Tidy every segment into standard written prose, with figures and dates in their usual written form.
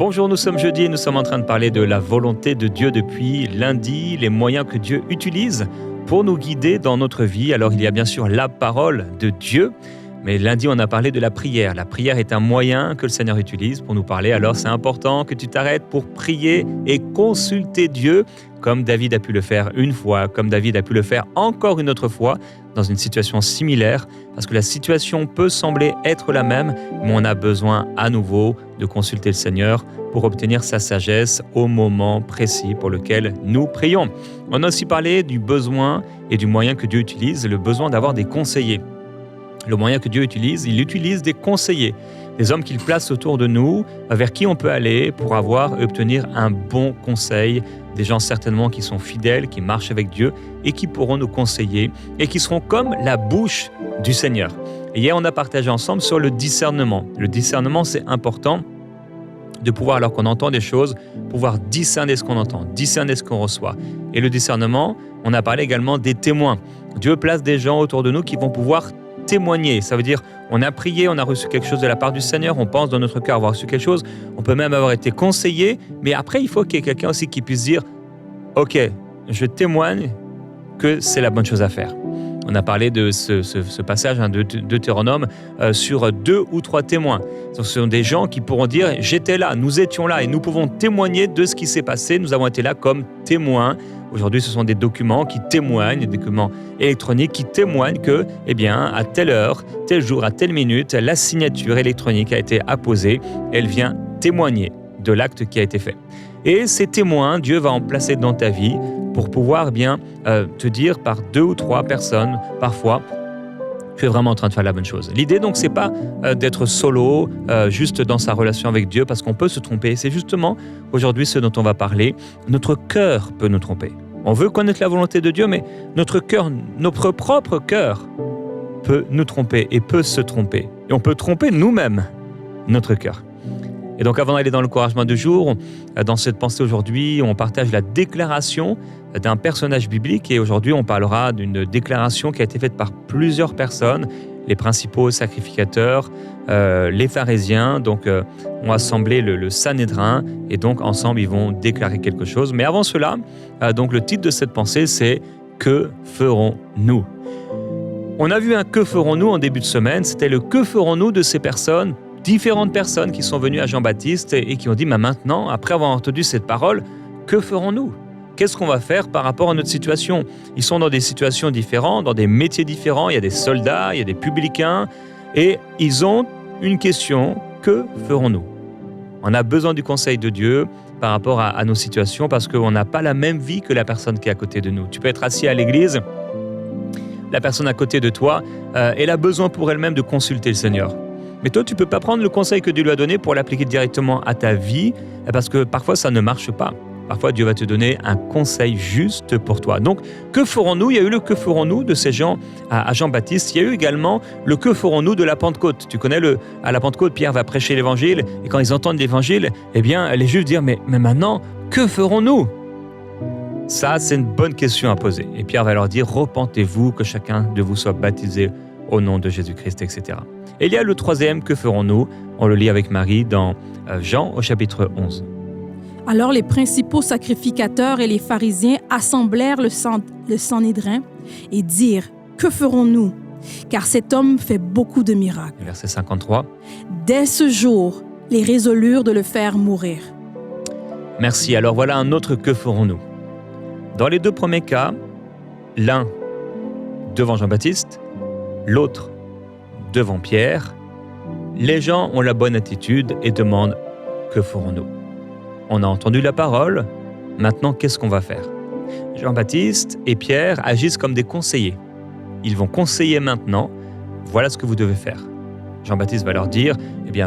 Bonjour, nous sommes jeudi et nous sommes en train de parler de la volonté de Dieu depuis lundi, les moyens que Dieu utilise pour nous guider dans notre vie. Alors il y a bien sûr la parole de Dieu, mais lundi on a parlé de la prière. La prière est un moyen que le Seigneur utilise pour nous parler. Alors c'est important que tu t'arrêtes pour prier et consulter Dieu, comme David a pu le faire une fois, comme David a pu le faire encore une autre fois, dans une situation similaire, parce que la situation peut sembler être la même, mais on a besoin à nouveau de consulter le Seigneur pour obtenir sa sagesse au moment précis pour lequel nous prions. On a aussi parlé du besoin et du moyen que Dieu utilise, le besoin d'avoir des conseillers. Le moyen que Dieu utilise, il utilise des conseillers, des hommes qu'il place autour de nous, vers qui on peut aller pour obtenir un bon conseil, des gens certainement qui sont fidèles, qui marchent avec Dieu et qui pourront nous conseiller et qui seront comme la bouche du Seigneur. Et hier, on a partagé ensemble sur le discernement. Le discernement, c'est important de pouvoir, alors qu'on entend des choses, pouvoir discerner ce qu'on entend, discerner ce qu'on reçoit. Et le discernement, on a parlé également des témoins. Dieu place des gens autour de nous qui vont pouvoir témoigner. Ça veut dire, on a prié, on a reçu quelque chose de la part du Seigneur, on pense dans notre cœur avoir reçu quelque chose, on peut même avoir été conseillé, mais après, il faut qu'il y ait quelqu'un aussi qui puisse dire « Ok, je témoigne que c'est la bonne chose à faire ». On a parlé de ce passage de Deutéronome sur 2 ou 3 témoins. Ce sont des gens qui pourront dire « J'étais là, nous étions là et nous pouvons témoigner de ce qui s'est passé, nous avons été là comme témoins ». Aujourd'hui, ce sont des documents qui témoignent, des documents électroniques qui témoignent que, à telle heure, tel jour, à telle minute, la signature électronique a été apposée. Elle vient témoigner de l'acte qui a été fait. Et ces témoins, Dieu va en placer dans ta vie pour pouvoir te dire par 2 ou 3 personnes, parfois, tu es vraiment en train de faire la bonne chose. L'idée, donc, c'est pas d'être solo, juste dans sa relation avec Dieu, parce qu'on peut se tromper. C'est justement, aujourd'hui, ce dont on va parler. Notre cœur peut nous tromper. On veut connaître la volonté de Dieu, mais notre cœur, notre propre cœur, peut nous tromper et peut se tromper. Et on peut tromper nous-mêmes notre cœur. Et donc, avant d'aller dans l'encouragement du jour, dans cette pensée aujourd'hui, on partage la déclaration d'un personnage biblique. Et aujourd'hui, on parlera d'une déclaration qui a été faite par plusieurs personnes, les principaux sacrificateurs, les pharisiens, donc ont assemblé le Sanhédrin. Et donc, ensemble, ils vont déclarer quelque chose. Mais avant cela, donc le titre de cette pensée, c'est « Que ferons-nous » On a vu un « Que ferons-nous » en début de semaine. C'était le « Que ferons-nous » de ces personnes, différentes personnes qui sont venues à Jean-Baptiste et qui ont dit « Maintenant, après avoir entendu cette parole, que ferons-nous ? Qu'est-ce qu'on va faire par rapport à notre situation ?» Ils sont dans des situations différentes, dans des métiers différents. Il y a des soldats, il y a des publicains. Et ils ont une question, que ferons-nous ? On a besoin du conseil de Dieu par rapport à nos situations parce qu'on n'a pas la même vie que la personne qui est à côté de nous. Tu peux être assis à l'église, la personne à côté de toi, elle a besoin pour elle-même de consulter le Seigneur. Mais toi, tu ne peux pas prendre le conseil que Dieu lui a donné pour l'appliquer directement à ta vie parce que parfois, ça ne marche pas. Parfois, Dieu va te donner un conseil juste pour toi. Donc, que ferons-nous ? Il y a eu le « que ferons-nous » de ces gens à Jean-Baptiste. Il y a eu également le « que ferons-nous » de la Pentecôte. Tu connais, à la Pentecôte, Pierre va prêcher l'évangile. Et quand ils entendent l'évangile, les Juifs disent « Mais maintenant, que ferons-nous » Ça, c'est une bonne question à poser. Et Pierre va leur dire « Repentez-vous, que chacun de vous soit baptisé au nom de Jésus-Christ, etc. » Et il y a le troisième « Que ferons-nous » On le lit avec Marie dans Jean au chapitre 11. Alors les principaux sacrificateurs et les pharisiens assemblèrent le Sanhédrin et dirent « Que ferons-nous ? Car cet homme fait beaucoup de miracles. » Verset 53. Dès ce jour, les résolurent de le faire mourir. Merci. Alors voilà un autre « Que ferons-nous » Dans les 2 premiers cas, l'un devant Jean-Baptiste, l'autre devant Pierre, les gens ont la bonne attitude et demandent « Que ferons-nous » On a entendu la parole, maintenant qu'est-ce qu'on va faire ? Jean-Baptiste et Pierre agissent comme des conseillers. Ils vont conseiller maintenant, voilà ce que vous devez faire. Jean-Baptiste va leur dire,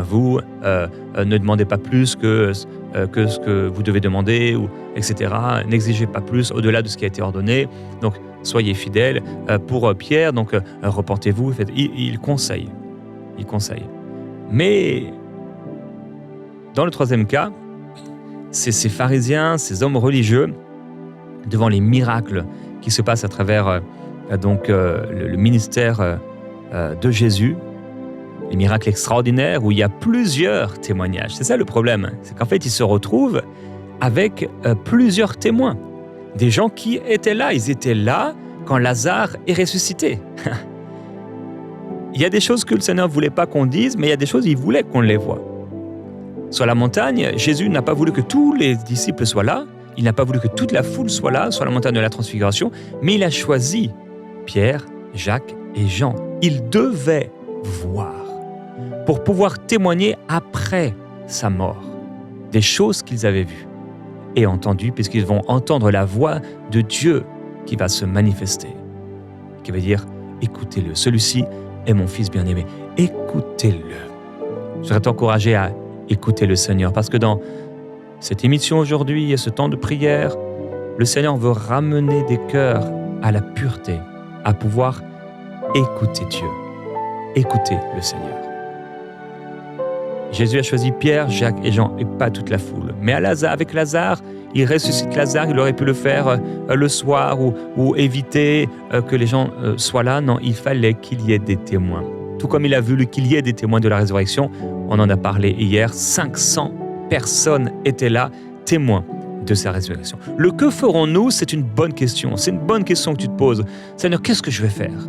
vous ne demandez pas plus que ce que vous devez demander, etc. N'exigez pas plus au-delà de ce qui a été ordonné. Donc, soyez fidèles. Pour Pierre, donc repentez-vous. Il conseille. Mais dans le troisième cas, c'est ces pharisiens, ces hommes religieux, devant les miracles qui se passent à travers le ministère de Jésus, les miracles extraordinaires où il y a plusieurs témoignages. C'est ça le problème, c'est qu'en fait, ils se retrouvent avec plusieurs témoins. Des gens qui étaient là, ils étaient là quand Lazare est ressuscité. Il y a des choses que le Seigneur ne voulait pas qu'on dise, mais il y a des choses qu'il voulait qu'on les voie. Sur la montagne, Jésus n'a pas voulu que tous les disciples soient là, il n'a pas voulu que toute la foule soit là, sur la montagne de la Transfiguration, mais il a choisi Pierre, Jacques et Jean. Ils devaient voir pour pouvoir témoigner après sa mort des choses qu'ils avaient vues et entendues, puisqu'ils vont entendre la voix de Dieu qui va se manifester, qui va dire « Écoutez-le, celui-ci est mon fils bien-aimé, écoutez-le ». Je voudrais t'encourager à écouter le Seigneur, parce que dans cette émission aujourd'hui et ce temps de prière, le Seigneur veut ramener des cœurs à la pureté, à pouvoir écouter Dieu, écouter le Seigneur. Jésus a choisi Pierre, Jacques et Jean et pas toute la foule. Mais avec Lazare, il ressuscite Lazare, il aurait pu le faire le soir ou éviter que les gens soient là. Non, il fallait qu'il y ait des témoins. Tout comme il a voulu qu'il y ait des témoins de la résurrection, on en a parlé hier, 500 personnes étaient là, témoins de sa résurrection. Le que ferons-nous, c'est une bonne question. C'est une bonne question que tu te poses. Seigneur, qu'est-ce que je vais faire?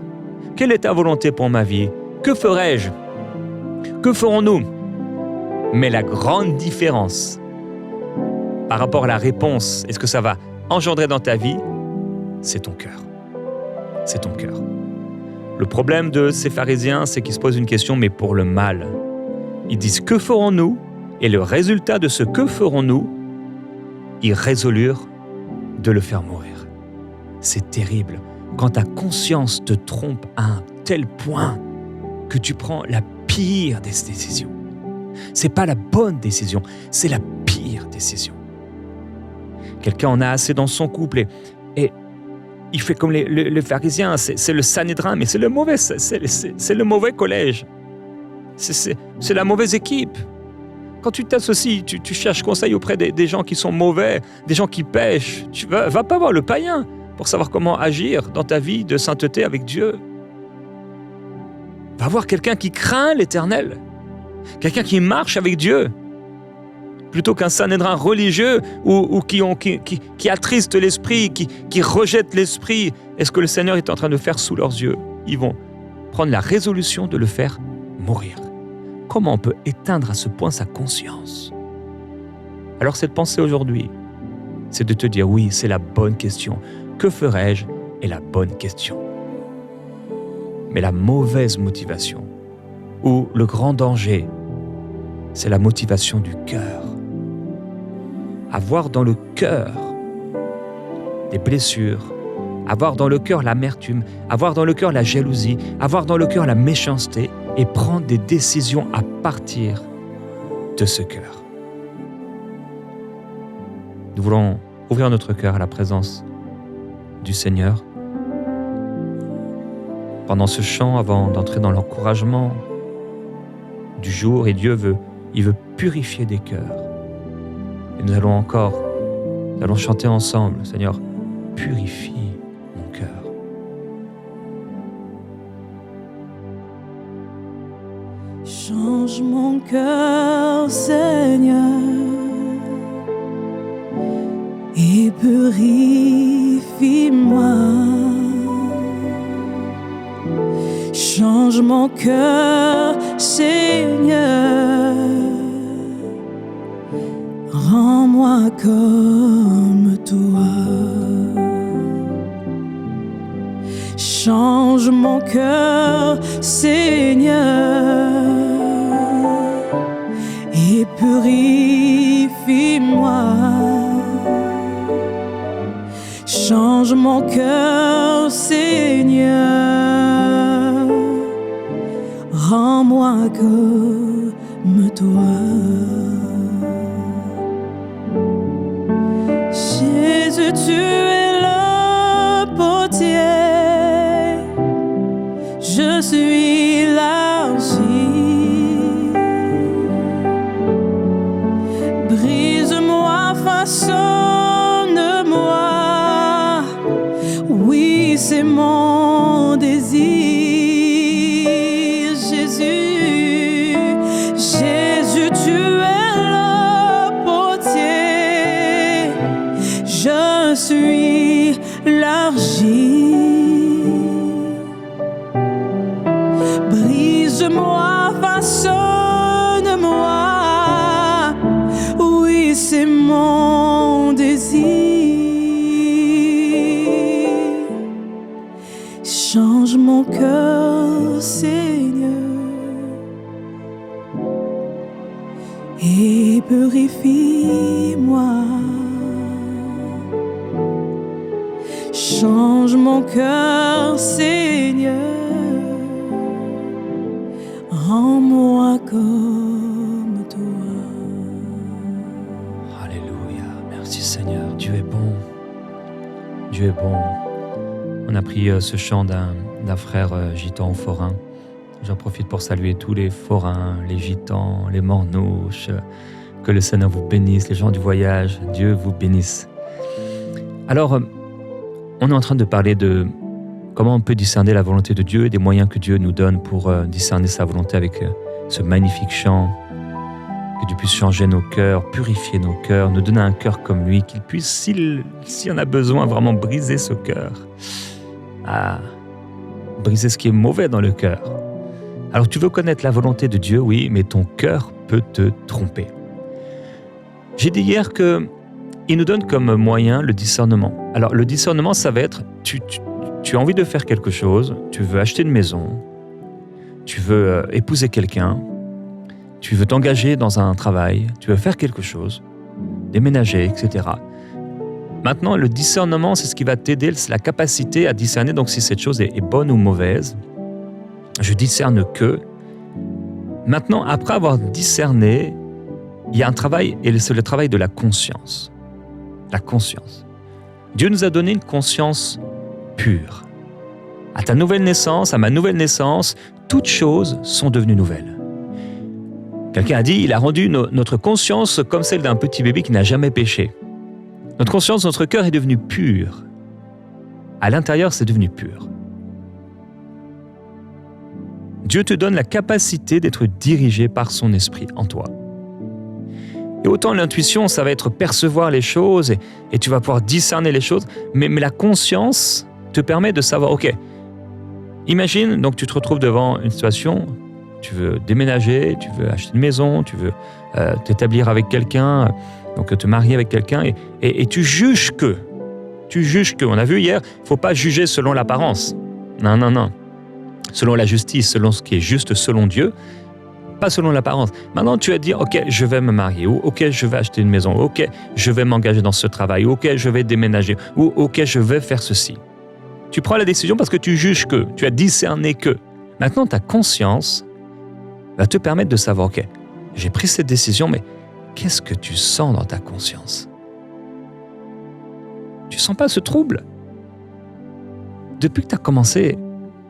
Quelle est ta volonté pour ma vie? Que ferai-je? Que ferons-nous? Mais la grande différence par rapport à la réponse et ce que ça va engendrer dans ta vie, c'est ton cœur. C'est ton cœur. Le problème de ces pharisiens, c'est qu'ils se posent une question, mais pour le mal. Ils disent « Que ferons-nous » Et le résultat de ce « Que ferons-nous » ils résolurent de le faire mourir. C'est terrible quand ta conscience te trompe à un tel point que tu prends la pire des décisions. C'est pas la bonne décision, c'est la pire décision. Quelqu'un en a assez dans son couple et il fait comme les pharisiens, c'est le Sanhédrin, mais c'est le mauvais collège. C'est la mauvaise équipe. Quand tu t'associes, tu cherches conseil auprès des gens qui sont mauvais, des gens qui pêchent. Tu vas pas voir le païen pour savoir comment agir dans ta vie de sainteté avec Dieu. Va voir quelqu'un qui craint l'Éternel, quelqu'un qui marche avec Dieu, plutôt qu'un Sanhédrin religieux ou qui attriste l'esprit, qui rejette l'esprit. Et ce que le Seigneur est en train de faire sous leurs yeux, ils vont prendre la résolution de le faire mourir. Comment on peut éteindre à ce point sa conscience? Alors cette pensée aujourd'hui, c'est de te dire oui, c'est la bonne question. Que ferais-je est la bonne question. Mais la mauvaise motivation ou le grand danger, c'est la motivation du cœur. Avoir dans le cœur des blessures, avoir dans le cœur l'amertume, avoir dans le cœur la jalousie, avoir dans le cœur la méchanceté et prendre des décisions à partir de ce cœur. Nous voulons ouvrir notre cœur à la présence du Seigneur. Pendant ce chant, avant d'entrer dans l'encouragement du jour, et Dieu veut purifier des cœurs. Et nous allons chanter ensemble, Seigneur, purifie mon cœur. Change mon cœur, Seigneur, et purifie-moi. Change mon cœur, Seigneur, rends-moi comme toi. Change mon cœur, Seigneur, et purifie-moi. Change mon cœur, Seigneur, rends-moi comme toi. Jésus, tu es le potier, je suis l'argile. Brise-moi, façonne-moi, oui, c'est mon désir. Jésus, Change mon cœur, Seigneur, et purifie-moi. Change mon cœur, Seigneur, rends-moi comme toi. Alléluia. Merci Seigneur. Dieu est bon. Dieu est bon. On a pris ce chant d'un frère gitan ou forain. J'en profite pour saluer tous les forains, les gitans, les mornouches. Que le Seigneur vous bénisse, les gens du voyage. Dieu vous bénisse. Alors, on est en train de parler de comment on peut discerner la volonté de Dieu et des moyens que Dieu nous donne pour discerner sa volonté avec ce magnifique chant. Que Dieu puisse changer nos cœurs, purifier nos cœurs, nous donner un cœur comme lui, qu'il puisse, s'il en a besoin, vraiment briser ce cœur. Briser ce qui est mauvais dans le cœur. Alors tu veux connaître la volonté de Dieu, oui, mais ton cœur peut te tromper. J'ai dit hier qu'il nous donne comme moyen le discernement. Alors le discernement, ça va être, tu as envie de faire quelque chose, tu veux acheter une maison, tu veux épouser quelqu'un, tu veux t'engager dans un travail, tu veux faire quelque chose, déménager, etc. Maintenant, le discernement, c'est ce qui va t'aider, c'est la capacité à discerner donc si cette chose est bonne ou mauvaise. Je discerne que. Maintenant, après avoir discerné, il y a un travail, et c'est le travail de la conscience. La conscience. Dieu nous a donné une conscience pure. À ta nouvelle naissance, à ma nouvelle naissance, toutes choses sont devenues nouvelles. Quelqu'un a dit, il a rendu notre conscience comme celle d'un petit bébé qui n'a jamais péché. Notre conscience, notre cœur est devenu pur. À l'intérieur, c'est devenu pur. Dieu te donne la capacité d'être dirigé par son esprit en toi. Et autant l'intuition, ça va être percevoir les choses et tu vas pouvoir discerner les choses, mais la conscience te permet de savoir, ok, imagine, donc tu te retrouves devant une situation, tu veux déménager, tu veux acheter une maison, tu veux t'établir avec quelqu'un, donc te marier avec quelqu'un, et tu juges que. On a vu hier, il ne faut pas juger selon l'apparence. Non. Selon la justice, selon ce qui est juste selon Dieu, pas selon l'apparence. Maintenant, tu vas dire, ok, je vais me marier, ou ok, je vais acheter une maison, ou ok, je vais m'engager dans ce travail, ou ok, je vais déménager, ou ok, je vais faire ceci. Tu prends la décision parce que tu juges que, tu as discerné que. Maintenant, ta conscience va te permettre de savoir, ok, j'ai pris cette décision, mais qu'est-ce que tu sens dans ta conscience? Tu sens pas ce trouble? Depuis que tu as commencé,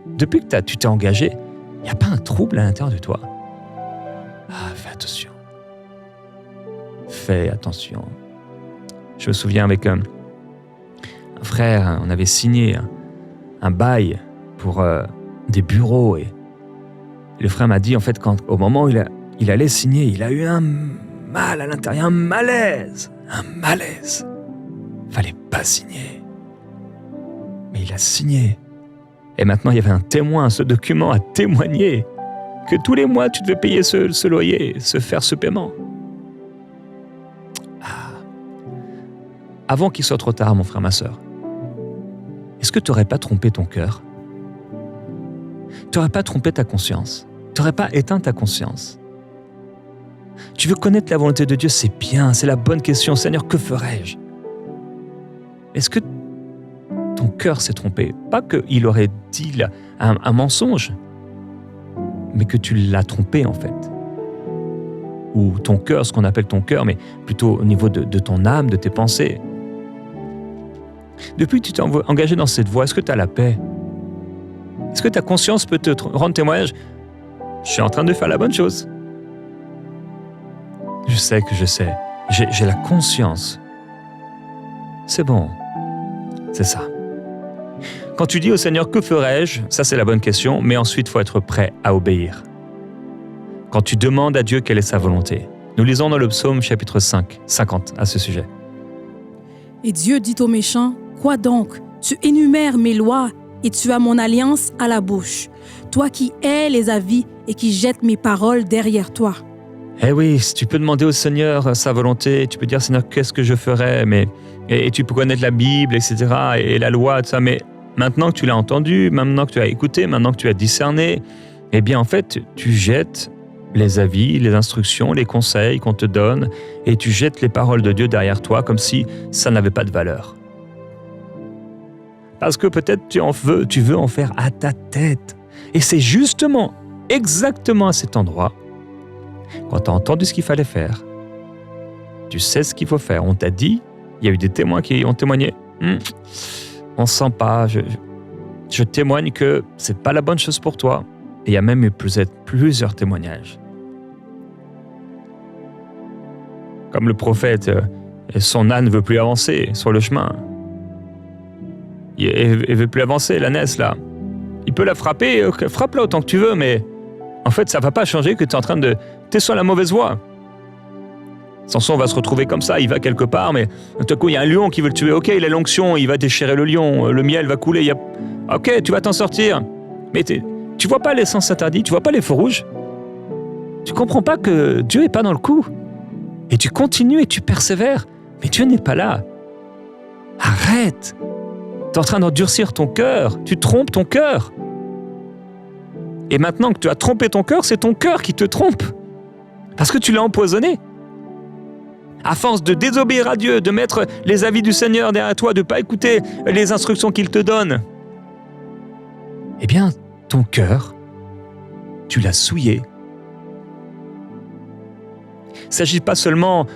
depuis que tu t'es engagé, il n'y a pas un trouble à l'intérieur de toi? Fais attention. Fais attention. Je me souviens avec un frère, on avait signé un bail pour des bureaux et le frère m'a dit, en fait, au moment où il allait signer, il a eu un mal à l'intérieur, un malaise. Fallait pas signer. Mais il a signé. Et maintenant, il y avait un témoin, ce document a témoigné que tous les mois, tu devais payer ce loyer, faire ce paiement. Avant qu'il soit trop tard, mon frère, ma sœur, est-ce que tu n'aurais pas trompé ton cœur? Tu n'aurais pas trompé ta conscience? Tu n'aurais pas éteint ta conscience? Tu veux connaître la volonté de Dieu, c'est bien, c'est la bonne question. Seigneur, que ferais-je? Est-ce que ton cœur s'est trompé? Pas qu'il aurait dit un mensonge, mais que tu l'as trompé en fait. Ou ton cœur, ce qu'on appelle ton cœur, mais plutôt au niveau de ton âme, de tes pensées. Depuis que tu t'es engagé dans cette voie, est-ce que tu as la paix? Est-ce que ta conscience peut te rendre témoignage? Je suis en train de faire la bonne chose. Je sais que je sais. J'ai la conscience. C'est bon. C'est ça. Quand tu dis au Seigneur, que ferais-je? Ça, c'est la bonne question, mais ensuite, il faut être prêt à obéir. Quand tu demandes à Dieu quelle est sa volonté. Nous lisons dans le psaume chapitre 50 à ce sujet. Et Dieu dit aux méchants, quoi donc? Tu énumères mes lois et tu as mon alliance à la bouche. Toi qui hais les avis et qui jettes mes paroles derrière toi. Eh oui, tu peux demander au Seigneur sa volonté, tu peux dire, Seigneur, qu'est-ce que je ferais, et tu peux connaître la Bible, etc., et la loi, tout ça, mais maintenant que tu l'as entendu, maintenant que tu as écouté, maintenant que tu as discerné, eh bien en fait, tu jettes les avis, les instructions, les conseils qu'on te donne et tu jettes les paroles de Dieu derrière toi comme si ça n'avait pas de valeur. Parce que peut-être tu veux en faire à ta tête. Et c'est justement, exactement à cet endroit, quand tu as entendu ce qu'il fallait faire, tu sais ce qu'il faut faire. On t'a dit, il y a eu des témoins qui ont témoigné. On ne sent pas, je témoigne que ce n'est pas la bonne chose pour toi. Et il y a même eu plusieurs témoignages. Comme le prophète, son âne ne veut plus avancer sur le chemin. Il ne veut plus avancer, l'ânesse là. Il peut la frapper, frappe-la autant que tu veux, mais en fait, ça ne va pas changer que tu es sur la mauvaise voie. Samson va se retrouver comme ça, il va quelque part, mais tout à coup, il y a un lion qui veut le tuer. Ok, il a l'onction, il va déchirer le lion, le miel va couler. Ok, tu vas t'en sortir. Mais tu vois pas les sens interdits, tu vois pas les feux rouges. Tu comprends pas que Dieu est pas dans le coup. Et tu continues et tu persévères. Mais Dieu n'est pas là. Arrête. Tu es en train d'endurcir ton cœur. Tu trompes ton cœur. Et maintenant que tu as trompé ton cœur, c'est ton cœur qui te trompe. Parce que tu l'as empoisonné. À force de désobéir à Dieu, de mettre les avis du Seigneur derrière toi, de ne pas écouter les instructions qu'il te donne, eh bien, ton cœur, tu l'as souillé. Il ne s'agit pas seulement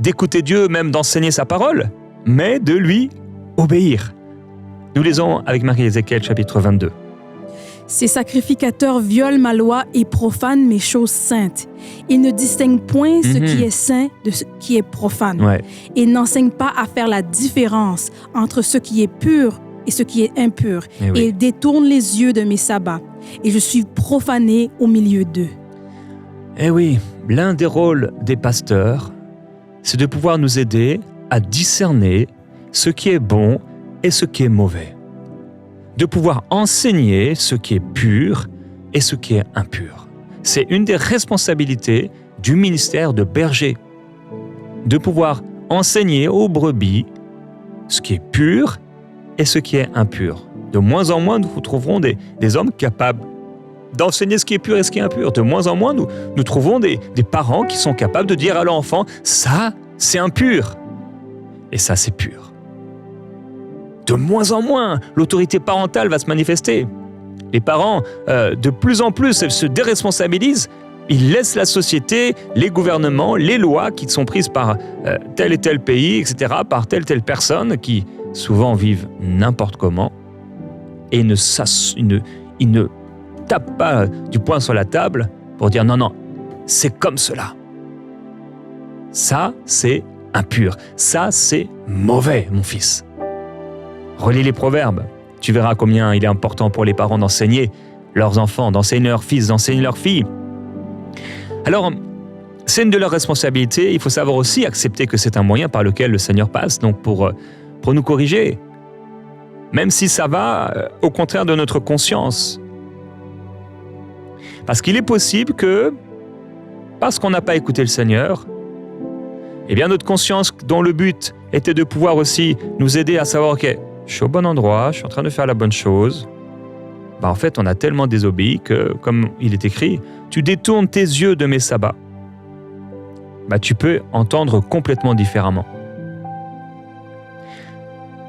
d'écouter Dieu, même d'enseigner sa parole, mais de lui obéir. Nous lisons avec Marie-Ézéchiel, chapitre 22. Ces sacrificateurs violent ma loi et profanent mes choses saintes. Ils ne distinguent point ce qui est saint de ce qui est profane. Ouais. Ils n'enseignent pas à faire la différence entre ce qui est pur et ce qui est impur. Et ils détournent les yeux de mes sabbats. Et je suis profané au milieu d'eux. Eh oui, l'un des rôles des pasteurs, c'est de pouvoir nous aider à discerner ce qui est bon et ce qui est mauvais. De pouvoir enseigner ce qui est pur et ce qui est impur. C'est une des responsabilités du ministère de berger. De pouvoir enseigner aux brebis ce qui est pur et ce qui est impur. De moins en moins, nous trouverons des hommes capables d'enseigner ce qui est pur et ce qui est impur. De moins en moins, nous trouvons des parents qui sont capables de dire à leur enfant « ça, c'est impur et ça, c'est pur ». De moins en moins, l'autorité parentale va se manifester. Les parents, de plus en plus, se déresponsabilisent. Ils laissent la société, les gouvernements, les lois qui sont prises par tel et tel pays, etc., par telle personne qui souvent vivent n'importe comment. Et ils ne tapent pas du poing sur la table pour dire non, c'est comme cela. Ça, c'est impur. Ça, c'est mauvais, mon fils. Relis les proverbes, tu verras combien il est important pour les parents d'enseigner leurs enfants, d'enseigner leurs fils, d'enseigner leurs filles. Alors, c'est une de leurs responsabilités. Il faut savoir aussi accepter que c'est un moyen par lequel le Seigneur passe, donc pour nous corriger, même si ça va au contraire de notre conscience. Parce qu'il est possible que, parce qu'on n'a pas écouté le Seigneur, eh bien notre conscience, dont le but était de pouvoir aussi nous aider à savoir, ok, je suis au bon endroit, je suis en train de faire la bonne chose. En fait, on a tellement désobéi que, comme il est écrit, tu détournes tes yeux de mes sabbats. Tu peux entendre complètement différemment.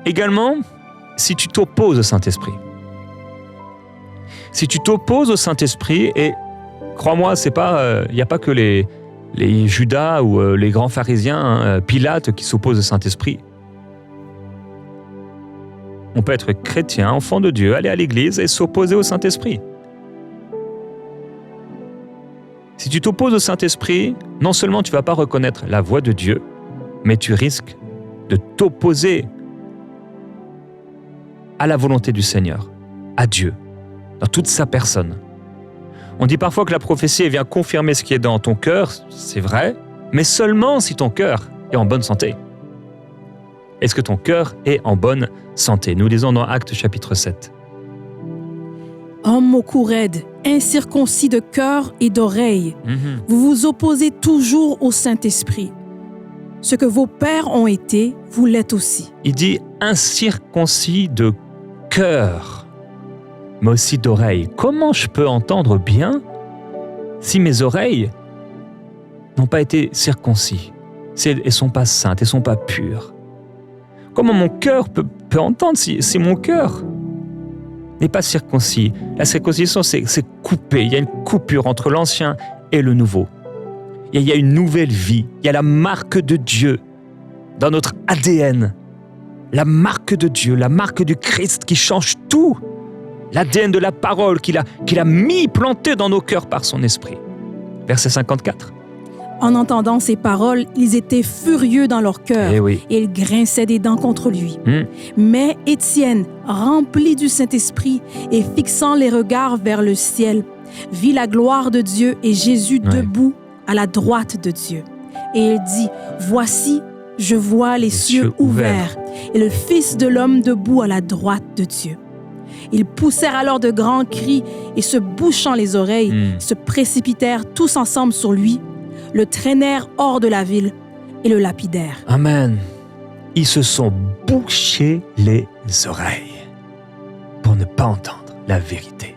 Également, si tu t'opposes au Saint-Esprit. Si tu t'opposes au Saint-Esprit, et crois-moi, il n'y a pas que les Judas ou les grands pharisiens, Pilate, qui s'opposent au Saint-Esprit. On peut être chrétien, enfant de Dieu, aller à l'église et s'opposer au Saint-Esprit. Si tu t'opposes au Saint-Esprit, non seulement tu ne vas pas reconnaître la voix de Dieu, mais tu risques de t'opposer à la volonté du Seigneur, à Dieu, dans toute sa personne. On dit parfois que la prophétie vient confirmer ce qui est dans ton cœur, c'est vrai, mais seulement si ton cœur est en bonne santé. Est-ce que ton cœur est en bonne santé? Nous lisons dans Actes chapitre 7. Hommes au cou raide, incirconcis de cœur et d'oreille, vous vous opposez toujours au Saint-Esprit. Ce que vos pères ont été, vous l'êtes aussi. Il dit incirconcis de cœur, mais aussi d'oreilles. Comment je peux entendre bien si mes oreilles n'ont pas été circoncis, si elles ne sont pas saintes, elles ne sont pas pures? Comment mon cœur peut entendre si mon cœur n'est pas circoncis? La circoncision, c'est coupé. Il y a une coupure entre l'ancien et le nouveau. Il y a une nouvelle vie. Il y a la marque de Dieu dans notre ADN. La marque de Dieu, la marque du Christ qui change tout. L'ADN de la parole qu'il a mis, planté dans nos cœurs par son esprit. Verset 54. En entendant ces paroles, ils étaient furieux dans leur cœur oui. et ils grinçaient des dents contre lui. Mais Étienne, rempli du Saint-Esprit et fixant les regards vers le ciel, vit la gloire de Dieu et Jésus debout à la droite de Dieu. Et il dit, « Voici, je vois les cieux ouverts et le Fils de l'homme debout à la droite de Dieu. » Ils poussèrent alors de grands cris et se bouchant les oreilles, se précipitèrent tous ensemble sur lui, le traînèrent hors de la ville et le lapidèrent. Amen. Ils se sont bouchés les oreilles pour ne pas entendre la vérité.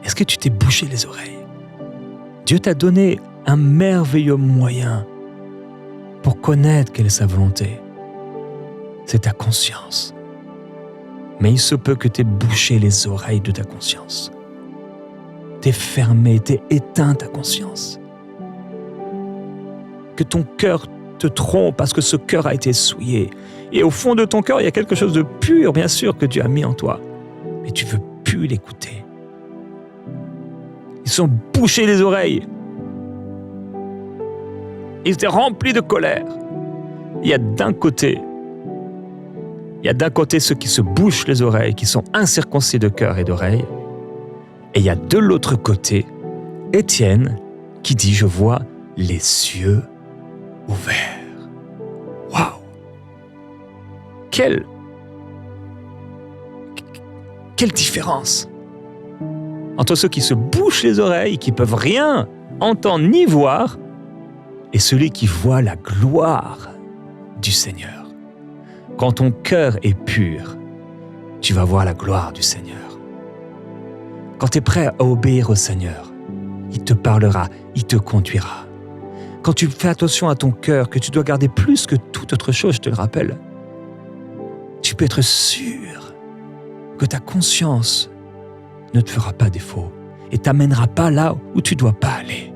Est-ce que tu t'es bouché les oreilles? Dieu t'a donné un merveilleux moyen pour connaître quelle est sa volonté. C'est ta conscience. Mais il se peut que tu aies bouché les oreilles de ta conscience. T'es fermé, t'es éteint ta conscience. Que ton cœur te trompe parce que ce cœur a été souillé. Et au fond de ton cœur, il y a quelque chose de pur, bien sûr, que Dieu a mis en toi. Mais tu ne veux plus l'écouter. Ils sont bouchés les oreilles. Ils étaient remplis de colère. Il y a d'un côté ceux qui se bouchent les oreilles, qui sont incirconcis de cœur et d'oreilles. Et il y a de l'autre côté Étienne qui dit « Je vois les cieux ouverts ». Waouh! Quelle différence entre ceux qui se bouchent les oreilles, qui peuvent rien entendre ni voir, et celui qui voit la gloire du Seigneur. Quand ton cœur est pur, tu vas voir la gloire du Seigneur. Quand tu es prêt à obéir au Seigneur, il te parlera, il te conduira. Quand tu fais attention à ton cœur, que tu dois garder plus que toute autre chose, je te le rappelle, tu peux être sûr que ta conscience ne te fera pas défaut et t'amènera pas là où tu ne dois pas aller.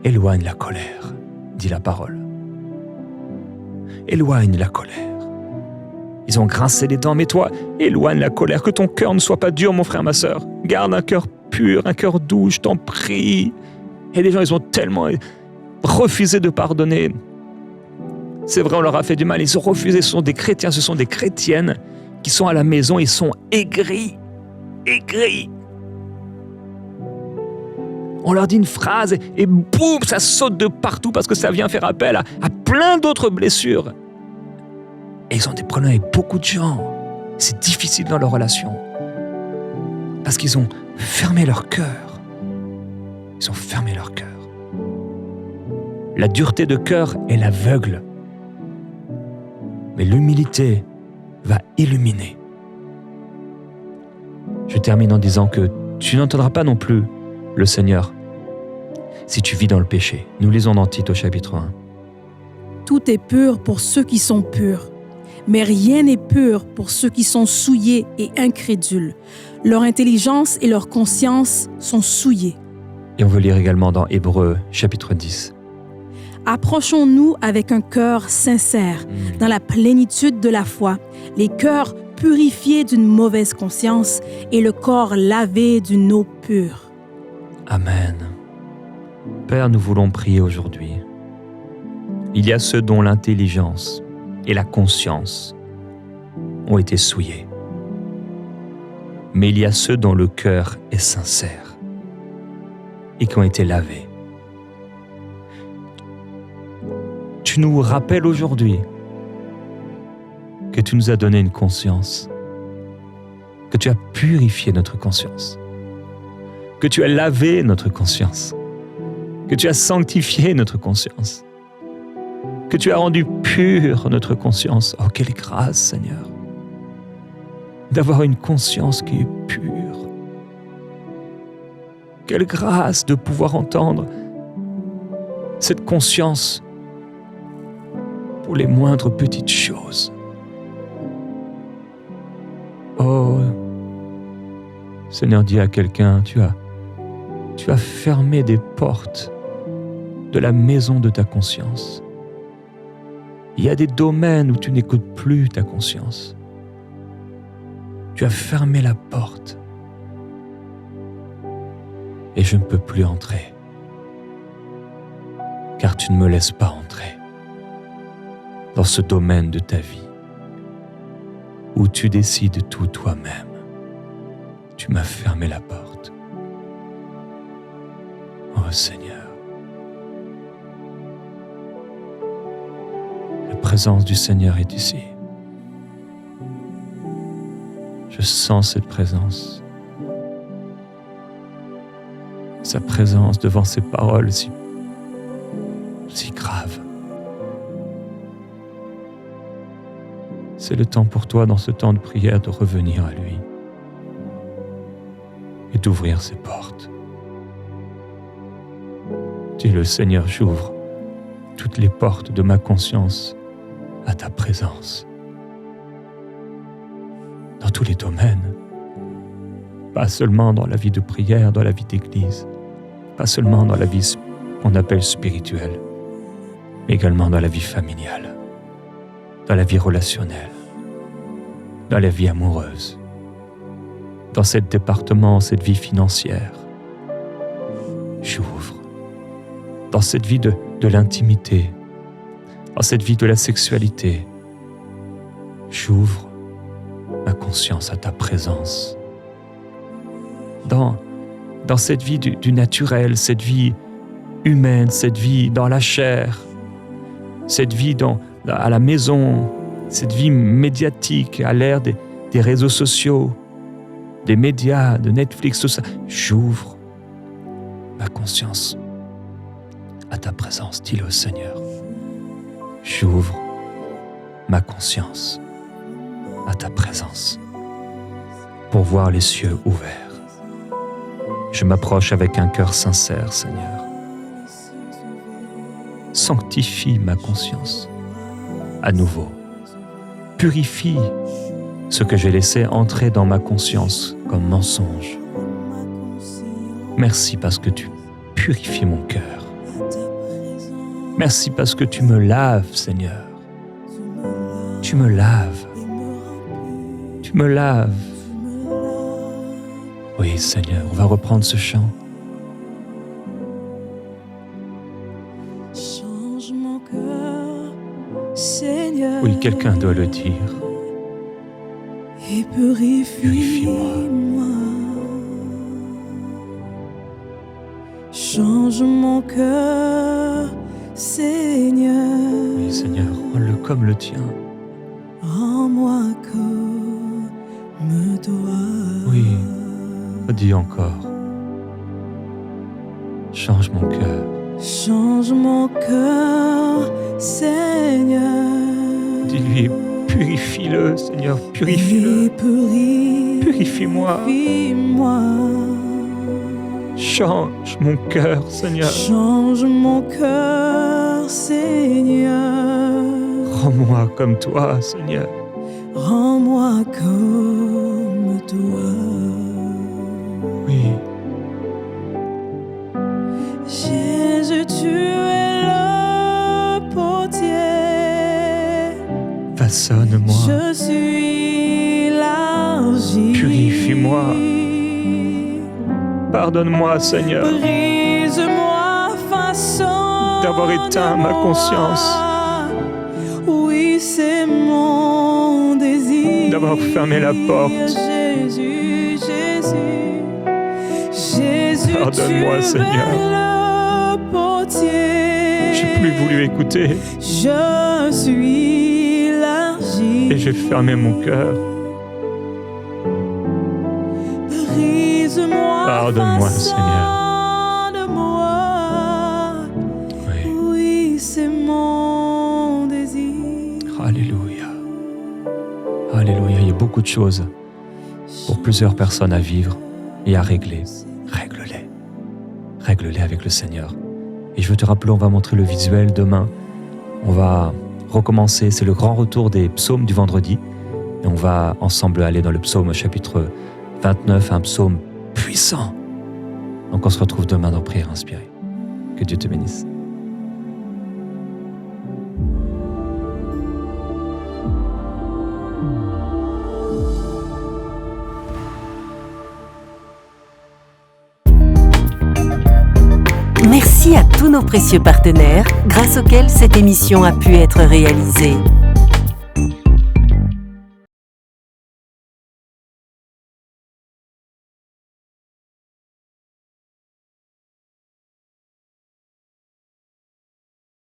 Éloigne la colère, dit la parole. Éloigne la colère. Ils ont grincé les dents, mais toi, éloigne la colère, que ton cœur ne soit pas dur, mon frère, ma sœur. Garde un cœur pur, un cœur doux, je t'en prie. Et les gens, ils ont tellement refusé de pardonner. C'est vrai, on leur a fait du mal, ils ont refusé, ce sont des chrétiens, ce sont des chrétiennes qui sont à la maison, ils sont aigris. On leur dit une phrase et boum, ça saute de partout parce que ça vient faire appel à plein d'autres blessures. Et ils ont des problèmes avec beaucoup de gens. C'est difficile dans leur relation. Parce qu'ils ont fermé leur cœur. Ils ont fermé leur cœur. La dureté de cœur est l'aveugle. Mais l'humilité va illuminer. Je termine en disant que tu n'entendras pas non plus le Seigneur si tu vis dans le péché. Nous lisons dans Tite au chapitre 1. Tout est pur pour ceux qui sont purs, mais rien n'est pur pour ceux qui sont souillés et incrédules. Leur intelligence et leur conscience sont souillées. Et on veut lire également dans Hébreux chapitre 10. Approchons-nous avec un cœur sincère, dans la plénitude de la foi, les cœurs purifiés d'une mauvaise conscience et le corps lavé d'une eau pure. Amen. Père, nous voulons prier aujourd'hui. Il y a ceux dont l'intelligence et la conscience ont été souillés. Mais il y a ceux dont le cœur est sincère et qui ont été lavés. Tu nous rappelles aujourd'hui que tu nous as donné une conscience, que tu as purifié notre conscience, que tu as lavé notre conscience, que tu as sanctifié notre conscience, que tu as rendu pure notre conscience. Oh, quelle grâce, Seigneur, d'avoir une conscience qui est pure. Quelle grâce de pouvoir entendre cette conscience pour les moindres petites choses. Oh, Seigneur, dis à quelqu'un, tu as fermé des portes de la maison de ta conscience. Il y a des domaines où tu n'écoutes plus ta conscience. Tu as fermé la porte et je ne peux plus entrer, car tu ne me laisses pas entrer dans ce domaine de ta vie où tu décides tout toi-même. Tu m'as fermé la porte. Oh Seigneur, la présence du Seigneur est ici. Je sens cette présence. Sa présence devant ces paroles si graves. C'est le temps pour toi, dans ce temps de prière, de revenir à lui et d'ouvrir ses portes. Dis-le, Seigneur, j'ouvre toutes les portes de ma conscience à ta présence. Dans tous les domaines, pas seulement dans la vie de prière, dans la vie d'église, pas seulement dans la vie qu'on appelle spirituelle, mais également dans la vie familiale, dans la vie relationnelle, dans la vie amoureuse, dans ce département, cette vie financière. J'ouvre dans cette vie de l'intimité, dans cette vie de la sexualité. J'ouvre ma conscience à ta présence. Dans cette vie du naturel, cette vie humaine, cette vie dans la chair, cette vie à la maison, cette vie médiatique à l'ère des réseaux sociaux, des médias, de Netflix, tout ça. J'ouvre ma conscience à ta présence. Dis-le au Seigneur. J'ouvre ma conscience à ta présence pour voir les cieux ouverts. Je m'approche avec un cœur sincère, Seigneur. Sanctifie ma conscience à nouveau. Purifie ce que j'ai laissé entrer dans ma conscience comme mensonge. Merci parce que tu purifies mon cœur. Merci parce que tu me laves, Seigneur. Tu me laves. Tu me laves. Oui, Seigneur, on va reprendre ce chant. Change mon cœur, Seigneur. Oui, quelqu'un doit le dire. Et purifie-moi. Change mon cœur, Seigneur. Oui, Seigneur, rends-le comme le tien. Rends-moi comme toi. Oui, redis encore. Change mon cœur. Change mon cœur, Seigneur. Dis-lui, purifie-le, Seigneur, purifie-le. Purifie-moi. Change mon cœur, Seigneur. Change mon cœur, Seigneur. Rends-moi comme toi, Seigneur. Rends-moi comme toi. Oui. Jésus, tu es le potier. Façonne-moi. Je suis l'argile. Purifie-moi. Pardonne-moi, Seigneur, Brise-moi, façonne d'avoir éteint ma conscience, oui, c'est mon désir, d'avoir fermé la porte. Jésus, Jésus, Jésus, Pardonne-moi, tu Seigneur. es le potier. J'ai plus voulu écouter Je suis l'argile. et j'ai fermé mon cœur. Brise-moi, Pardonne-moi, Seigneur. façonne-moi. Oui. Oui, c'est mon Alléluia, il y a beaucoup de choses pour plusieurs personnes à vivre et à régler. Règle-les. Règle-les avec le Seigneur. Et je veux te rappeler, on va montrer le visuel demain. On va recommencer, c'est le grand retour des psaumes du vendredi. Et on va ensemble aller dans le psaume chapitre 29, un psaume puissant. Donc on se retrouve demain dans Prière inspirée. Que Dieu te bénisse. Merci à tous nos précieux partenaires grâce auxquels cette émission a pu être réalisée.